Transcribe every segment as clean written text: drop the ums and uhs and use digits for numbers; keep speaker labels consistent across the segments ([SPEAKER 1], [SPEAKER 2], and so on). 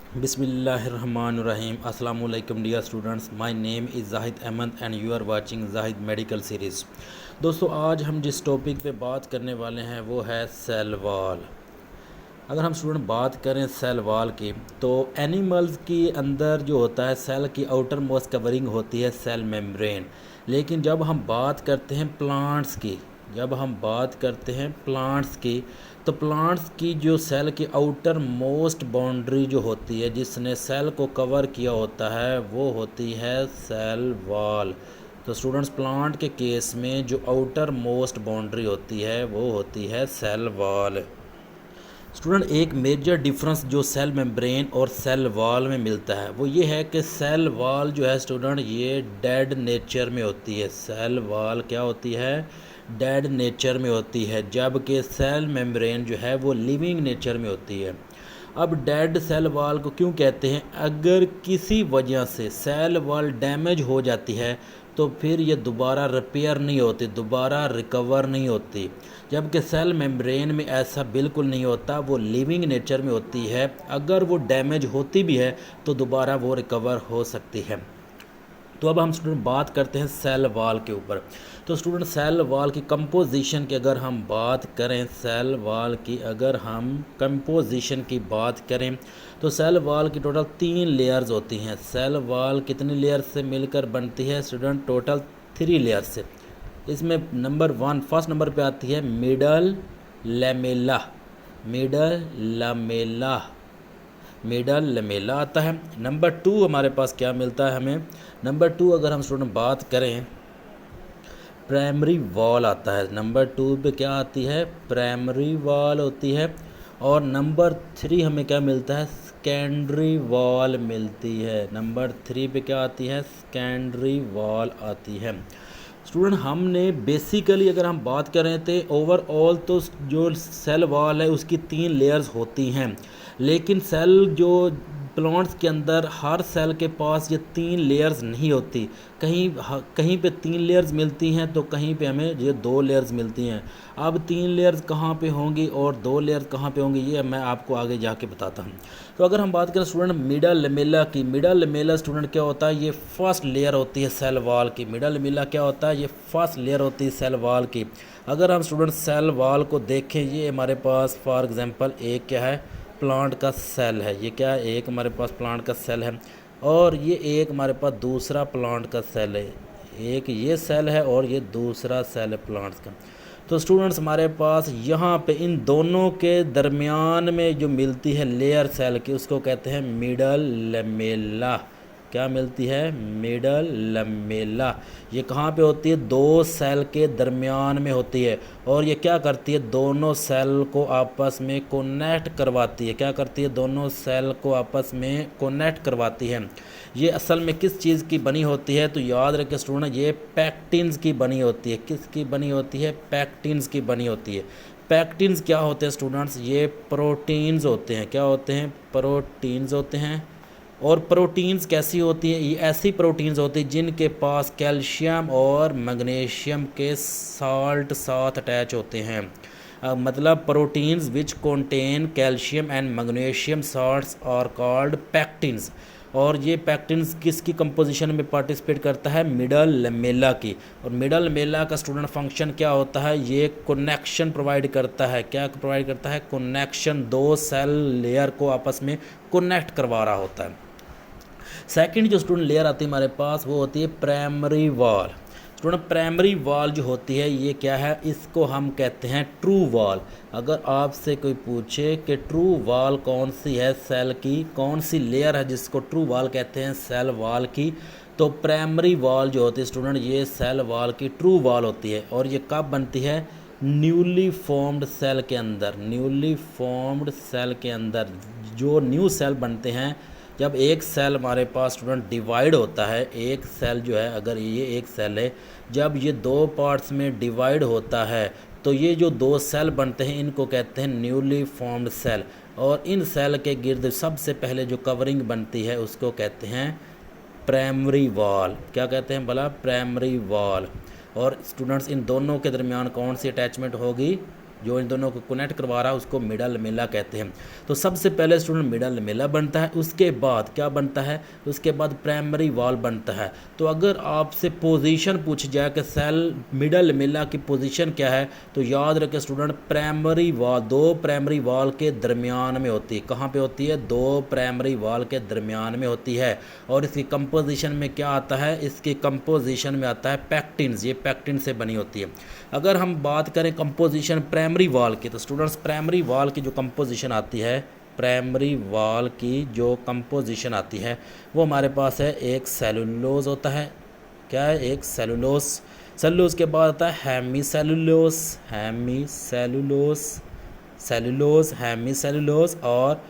[SPEAKER 1] बिस्मिल्लाहिर्रहमानिर्रहीम। अस्सलाम वालेकुम dear students, my name is Zahid Ahmad and you are watching Zahid medical series. दोस्तों, आज हम जिस टॉपिक पे बात करने वाले हैं वो है सेल वॉल। अगर हम स्टूडेंट बात करें सेल वॉल की, तो एनिमल्स के अंदर जो होता है सेल की आउटर मोस्ट कवरिंग होती है सेल मेम्ब्रेन। लेकिन जब हम बात करते हैं प्लांट्स की, तो प्लांट्स की जो सेल की आउटर मोस्ट बाउंड्री जो होती है जिसने सेल को कवर किया होता है वो होती है सेल वॉल। तो स्टूडेंट्स, प्लांट के केस में जो आउटर मोस्ट बाउंड्री होती है वो होती है सेल वॉल। स्टूडेंट, एक मेजर डिफरेंस जो सेल मेम्ब्रेन और सेल वॉल में मिलता है वो ये है कि सेल वॉल जो है स्टूडेंट ये डेड नेचर में होती है। सेल वॉल क्या होती है? डेड नेचर में होती है, जबकि सेल मेम्ब्रेन जो है वो लिविंग नेचर में होती है। अब डेड सेल वॉल को क्यों कहते हैं? अगर किसी वजह से सेल वॉल डैमेज हो जाती है तो फिर ये दोबारा रिपेयर नहीं होती, दोबारा रिकवर नहीं होती। जबकि सेल मेम्ब्रेन में ऐसा बिल्कुल नहीं होता, वो लिविंग नेचर में होती है। अगर वो डैमेज होती भी है तो दोबारा वो रिकवर हो सकती है। तो अब हम स्टूडेंट बात करते हैं सेल वॉल के ऊपर। तो स्टूडेंट, सेल वॉल की कंपोजिशन की अगर हम बात करें, सेल वॉल की अगर हम कंपोजिशन की बात करें तो सेल वॉल की टोटल 3 लेयर्स होती हैं। सेल वॉल कितनी लेयर से मिलकर बनती है स्टूडेंट? टोटल 3 लेयर से। इसमें नंबर 1 फर्स्ट नंबर पे आती है मिडल लैमेला। मिडल लमेला आता है। नंबर 2 हमारे पास क्या मिलता है हमें? नंबर 2 अगर हम स्टूडेंट बात करें, प्राइमरी वॉल आता है। नंबर 2 पे क्या आती है? प्राइमरी वॉल होती है। और नंबर 3 हमें क्या मिलता है? सेकेंडरी वॉल मिलती है। नंबर 3 पे क्या आती है? सेकेंडरी वॉल आती है। स्टूडेंट, हमने बेसिकली अगर हम बात करें तो ओवरऑल तो जो सेल वॉल है उसकी 3 लेयर्स होती हैं। लेकिन सेल जो प्लांट्स के अंदर हर सेल के पास ये 3 लेयर्स नहीं होती। कहीं पे 3 लेयर्स मिलती हैं तो कहीं पे हमें ये 2 लेयर्स मिलती हैं। अब 3 लेयर्स कहाँ पे होंगी और 2 लेयर्स कहाँ पे होंगी ये मैं आपको आगे जाके बताता हूँ। तो अगर हम बात करें स्टूडेंट मिडल लमेला की, मिडल लमेला स्टूडेंट क्या होता है? ये फर्स्ट लेयर होती है सेल वॉल की। मिडल लमेला क्या होता है? ये फर्स्ट लेयर होती है सेल वॉल की। अगर हम स्टूडेंट सेल वॉल को देखें, ये हमारे पास फॉर एग्जांपल एक क्या है? प्लांट का सेल है। ये क्या है? एक हमारे पास प्लांट का सेल है और ये एक हमारे पास दूसरा प्लांट का सेल है। एक ये सेल है और ये दूसरा सेल है प्लांट्स का। तो स्टूडेंट्स, हमारे पास यहाँ पे इन दोनों के दरमियान में जो मिलती है लेयर सेल की उसको कहते हैं मिडल लमेला। क्या मिलती है? Middle Lamela. ये कहाँ पे होती है? 2 सेल के दरमियान में होती है और ये क्या करती है? दोनों सेल को आपस में कनेक्ट करवाती है। क्या करती है? दोनों सेल को आपस में कनेक्ट करवाती है। ये असल में किस चीज़ की बनी होती है? तो याद रखें स्टूडेंट, ये पैक्टिन्स की बनी होती है। किसकी बनी होती है? पैक्टिन्स की बनी होती है। पैक्टिन्स क्या होते हैं स्टूडेंट्स? ये प्रोटीन्स होते हैं। क्या होते हैं? प्रोटीन्स होते हैं। और प्रोटीन्स कैसी होती है? ये ऐसी प्रोटीन्स होती है जिनके पास कैल्शियम और मैग्नीशियम के साल्ट साथ अटैच होते हैं। मतलब proteins which contain calcium and magnesium salts are called pectins. और ये पैक्टिन्स किसकी कंपोजिशन में पार्टिसिपेट करता है? मिडल लमेला की। और मिडल लमेला का स्टूडेंट फंक्शन क्या होता है? ये कनेक्शन प्रोवाइड करता है। क्या प्रोवाइड करता है? कनेक्शन। 2 सेल लेयर को आपस में कनेक्ट करवा रहा होता है। सेकंड जो स्टूडेंट लेयर आती है हमारे पास वो होती है primary wall. Student, primary wall जो होती है ये क्या है? इसको हम कहते हैं ट्रू वॉल। अगर आपसे कोई पूछे कि ट्रू वॉल कौन सी है सेल की, कौन सी लेयर है जिसको ट्रू वॉल कहते हैं सेल वॉल की, तो प्राइमरी वॉल जो होती है स्टूडेंट ये सेल वॉल की ट्रू वॉल होती है। और ये कब बनती है? न्यूली फॉर्म्ड सेल के अंदर। न्यूली फॉर्म्ड सेल के अंदर जो न्यू सेल बनते हैं, जब एक सेल हमारे पास स्टूडेंट डिवाइड होता है, एक सेल जो है अगर ये एक सेल है, जब ये 2 पार्ट्स में डिवाइड होता है तो ये जो 2 सेल बनते हैं इनको कहते हैं न्यूली फॉर्म्ड सेल। और इन सेल के गिर्द सबसे पहले जो कवरिंग बनती है उसको कहते हैं प्राइमरी वॉल। क्या कहते हैं भला? Primary wall. और स्टूडेंट्स, इन दोनों के दरमियान कौन सी अटैचमेंट होगी? जो इन दोनों को कनेक्ट करवा रहा है उसको मिडल लमेला कहते हैं। तो सबसे पहले स्टूडेंट मिडल लमेला बनता है, उसके बाद क्या बनता है, उसके बाद प्राइमरी वॉल बनता है। तो अगर आपसे पोजीशन पूछ जाए कि सेल मिडल लमेला की पोजीशन क्या है, तो याद रखें स्टूडेंट प्राइमरी वॉल, दो प्राइमरी वॉल के दरमियान में होती है। कहाँ पे होती है, दो प्राइमरी वॉल के दरमियान में होती है। और इसकी कंपोजिशन में क्या आता है, इसकी कंपोजिशन में आता है पैक्टिन्स, ये पैक्टिन से बनी होती है। अगर हम बात करें कंपोजिशन प्राइमरी वॉल की, तो स्टूडेंट्स प्राइमरी वॉल की जो कंपोजिशन आती है, प्राइमरी वॉल की जो कंपोजिशन आती है वो हमारे पास है, एक सेलुलोज होता है, क्या है, एक सेलुलोज। सेलुलोज के बाद आता है hemicellulose, hemicellulose, cellulose, hemicellulose, और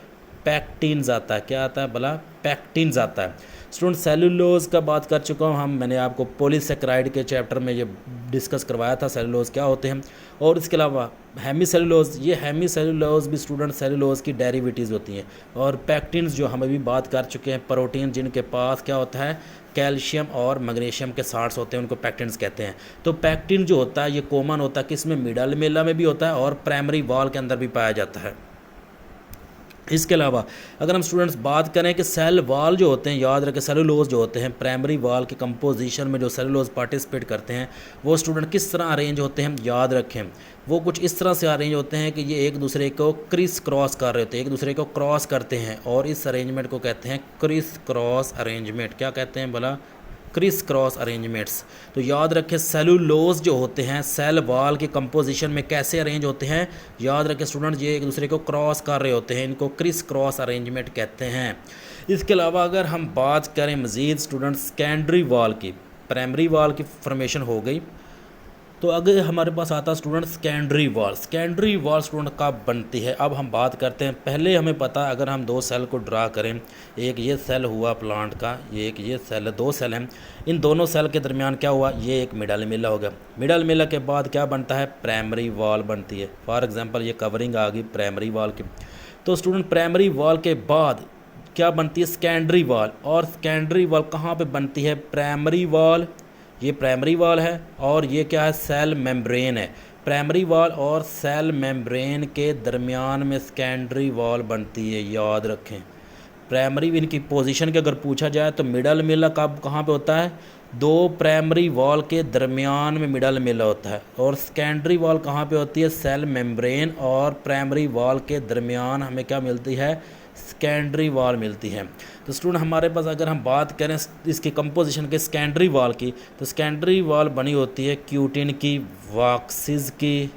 [SPEAKER 1] पैक्टिन्स आता है। क्या आता है भला, पैक्टिन्स आता है। स्टूडेंट सेलुलोज का बात कर चुका हूँ हम, मैंने आपको पॉलीसेकेराइड के चैप्टर में ये डिस्कस करवाया था सेलुलोज क्या होते हैं। और इसके अलावा हेमी सेलुलोज, ये हेमी सेलुलोज भी स्टूडेंट सेलुलोज की डेरिवेटिव्स होती हैं। और पैक्टिन्स जो हम अभी बात कर चुके हैं, प्रोटीन जिनके पास क्या होता है, कैल्शियम और मैग्नीशियम के साल्ट्स होते हैं, उनको पैक्टिन्स कहते हैं। तो पैक्टिन जो होता है ये कॉमन होता है, किस में, मिडल लमेला में भी होता है और प्राइमरी वॉल के अंदर भी पाया जाता है। इसके अलावा अगर हम स्टूडेंट्स बात करें कि सेल वॉल जो होते हैं, याद रखें सेलुलोज जो होते हैं प्राइमरी वॉल की कंपोजिशन में जो सेलुलोज पार्टिसिपेट करते हैं वो स्टूडेंट किस तरह अरेंज होते हैं, याद रखें वो कुछ इस तरह से अरेंज होते हैं कि ये एक दूसरे को क्रिस क्रॉस कर रहे होते हैं, एक दूसरे को क्रॉस करते हैं, और इस अरेंजमेंट को कहते हैं क्रिस क्रॉस अरेंजमेंट। क्या कहते हैं भला, क्रिस क्रॉस अरेंजमेंट्स। तो याद रखें सेलुलोज जो होते हैं सेल वॉल के कंपोजिशन में कैसे अरेंज होते हैं, याद रखें स्टूडेंट ये एक दूसरे को क्रॉस कर रहे होते हैं, इनको क्रिस क्रॉस अरेंजमेंट कहते हैं। इसके अलावा अगर हम बात करें मज़ीद स्टूडेंट सेकेंडरी वॉल की, प्राइमरी वॉल की फॉर्मेशन हो गई, तो अगर हमारे पास आता है student secondary wall. Secondary wall student कब बनती है, अब हम बात करते हैं। पहले हमें पता है अगर हम दो सेल को ड्रा करें, एक ये सेल हुआ प्लांट का, एक ये सेल है, दो सेल हैं, इन दोनों सेल के दरमियान क्या हुआ, ये एक मिडल लमेला हो गया। मिडल लमेला के बाद क्या बनता है, प्राइमरी वॉल बनती है। फॉर एग्जांपल ये कवरिंग आ गई प्राइमरी वॉल की। तो स्टूडेंट प्राइमरी वॉल के बाद क्या बनती है, सेकेंडरी वॉल। और सेकेंडरी वॉल कहाँ पर बनती है, प्राइमरी वॉल, ये प्राइमरी वॉल है, और ये क्या है, सेल मेम्ब्रेन है। प्राइमरी वॉल और सेल मेम्ब्रेन के दरमियान में सेकेंडरी वॉल बनती है, याद रखें। प्राइमरी इनकी पोजीशन की अगर पूछा जाए तो मिडल लमेला कब कहाँ पे होता है, दो प्राइमरी वॉल के दरमियान में मिडल लमेला होता है। और सेकेंडरी वॉल कहाँ पे होती है, सेल मेम्ब्रेन और प्राइमरी वॉल के दरमियान हमें क्या मिलती है, सेकेंडरी वॉल मिलती है। तो स्टूडेंट हमारे पास अगर हम बात करें इसकी कंपोजिशन के सेकेंडरी वॉल की, तो सेकेंडरी वॉल बनी होती है क्यूटिन की, वॉक्सिस की,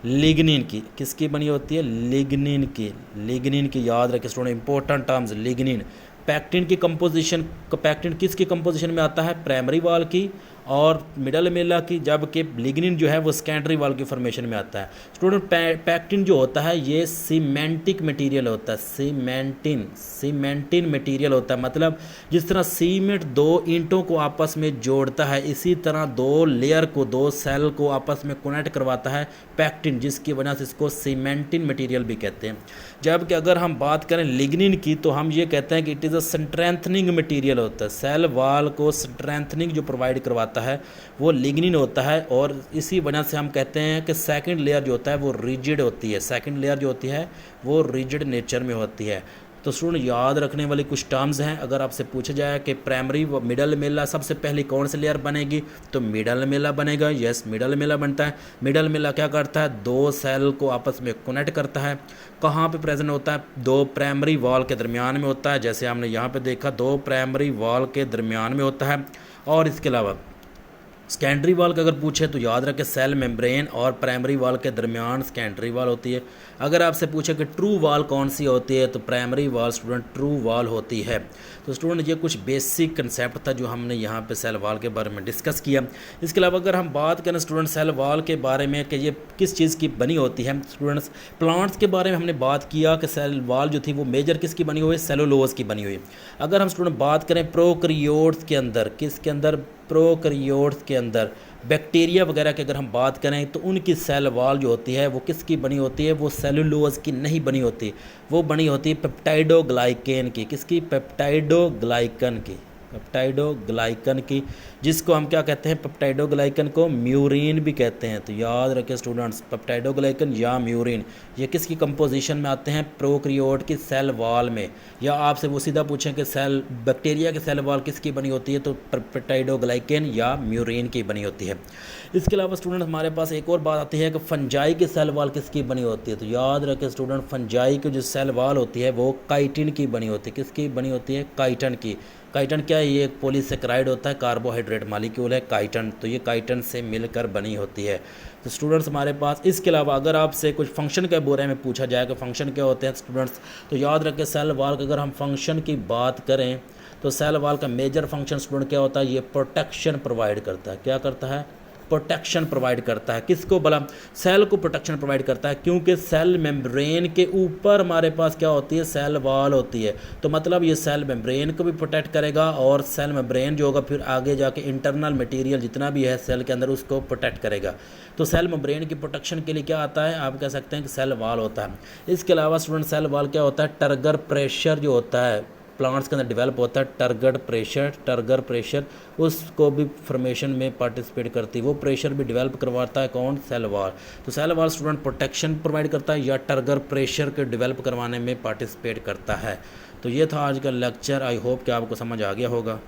[SPEAKER 1] लिग्निन की। किसकी बनी होती है, लिग्निन की, लिग्निन की। याद रखें student important terms, lignin. Pectin की कंपोजिशन, पैक्टिन किसकी कंपोजिशन में आता है, प्राइमरी वॉल की और मिडल लमेला की, जबकि लिग्निन जो है वो सेकेंडरी वॉल की फॉर्मेशन में आता है। स्टूडेंट पैक्टिन जो होता है ये सीमेंटिक मटेरियल होता है, सीमेंटिन मटेरियल होता है। मतलब जिस तरह सीमेंट दो ईंटों को आपस में जोड़ता है, इसी तरह दो लेयर को, दो सेल को आपस में कनेक्ट करवाता है पैक्टिन, जिसकी वजह से इसको सीमेंटिन मटेरियल भी कहते हैं। जबकि अगर हम बात करें लिग्निन की, तो हम ये कहते हैं कि it is a strengthening material होता है। सेल वॉल को स्ट्रेंथनिंग जो प्रोवाइड करवाता है वो लिग्निन होता है, और इसी वजह से हम कहते हैं कि सेकंड लेयर जो होता है वो रिजिड होती है, सेकंड लेयर जो होती है वो रिजिड नेचर में होती है। तो स्टूडेंट याद रखने वाली कुछ टर्म्स हैं। अगर आपसे पूछा जाए कि प्राइमरी व मिडल लमेला सबसे पहले कौन सी लेयर बनेगी, तो मिडल लमेला बनेगा। यस, मिडल लमेला बनता है। मिडल लमेला क्या करता है, दो सेल को आपस में कनेक्ट करता है। कहाँ पे प्रेजेंट होता है, दो प्राइमरी वॉल के दरमियान में होता है, जैसे हमने यहाँ पे देखा दो प्राइमरी वॉल के दरमियान में होता है। और इसके अलावा सेकेंडरी वॉल का अगर पूछे तो याद रखें सेल मेम्ब्रेन और प्राइमरी वॉल के दरमियान सेकेंडरी वॉल होती है। अगर आपसे पूछे कि ट्रू वॉल कौन सी होती है, तो primary wall student true wall होती है। तो स्टूडेंट ये कुछ बेसिक कंसेप्ट था जो हमने यहाँ पे सेल वॉल के बारे में डिस्कस किया। इसके अलावा अगर हम बात करें स्टूडेंट सेल वॉल के बारे में कि ये किस चीज़ की बनी होती है, स्टूडेंट्स प्लांट्स के बारे में हमने बात किया कि सेल वॉल जो थी वो मेजर किसकी बनी हुई है, सेलुलोज की बनी हुई है। अगर हम स्टूडेंट बात करें प्रोकैरियोट्स के अंदर, किसके अंदर, प्रोकैरियोट्स के अंदर बैक्टीरिया वगैरह की अगर हम बात करें तो उनकी सेल वॉल जो होती है वो किसकी बनी होती है, वो सेलुलोज की नहीं बनी होती, वो बनी होती है पेप्टाइडोग्लाइकेन की। किसकी, पेप्टाइडोग्लाइकन की, पेप्टाइडोग्लाइकन की, जिसको हम क्या कहते हैं, पेप्टाइडोग्लाइकन को म्यूरिन भी कहते हैं। तो याद रखें स्टूडेंट्स, पेप्टाइडोग्लाइकन या म्यूरिन ये किसकी कंपोजिशन में आते हैं, प्रोकैरियोट की सेल वॉल में। या आपसे वो सीधा पूछें कि सेल बैक्टीरिया की सेल वॉल किसकी बनी होती है, तो पेप्टाइडोग्लाइकन या म्यूरिन की बनी होती है। इसके अलावा स्टूडेंट हमारे पास एक और बात आती है कि फंजाई की सेल वॉल किसकी बनी होती है। तो याद रखें स्टूडेंट, फंजाई की जो सेल वॉल होती है वो काइटिन की बनी होती है। किसकी बनी होती है, काइटिन की। काइटिन क्या है, ये एक पॉलीसेकेराइड होता है, कार्बोहाइड्रेट मॉलिक्यूल है काइटिन, तो ये काइटिन से मिलकर बनी होती है। तो स्टूडेंट्स हमारे पास इसके अलावा अगर आपसे कुछ फंक्शन के बारे में पूछा जाए कि फंक्शन क्या होते हैं स्टूडेंट्स, तो याद रखें सेल वॉल का अगर हम फंक्शन की बात करें तो सेल वॉल का मेजर फंक्शन स्टूडेंट क्या होता है, ये प्रोटेक्शन प्रोवाइड करता है। क्या करता है, प्रोटेक्शन प्रोवाइड करता है। किसको भला, सेल को प्रोटेक्शन प्रोवाइड करता है, क्योंकि सेल मेम्ब्रेन के ऊपर हमारे पास क्या होती है, सेल वॉल होती है। तो मतलब ये सेल मेम्ब्रेन को भी प्रोटेक्ट करेगा और सेल मेम्ब्रेन जो होगा फिर आगे जाके इंटरनल मटेरियल जितना भी है सेल के अंदर उसको प्रोटेक्ट करेगा। तो सेल मेम्ब्रेन की प्रोटेक्शन के लिए क्या आता है, आप कह सकते हैं कि सेल वॉल होता है। इसके अलावा स्टूडेंट सेल वॉल क्या होता है, टर्गर प्रेशर जो होता है प्लांट्स के अंदर डेवलप होता है, टर्गर प्रेशर उसको भी फॉर्मेशन में पार्टिसिपेट करती है। वो प्रेशर भी डेवलप करवाता है कौन, सेल वॉल। तो cell wall student protection provide करता है या टर्गर प्रेशर के डेवलप करवाने में पार्टिसिपेट करता है। तो ये था आज का लेक्चर। आई होप कि आपको समझ आ गया होगा।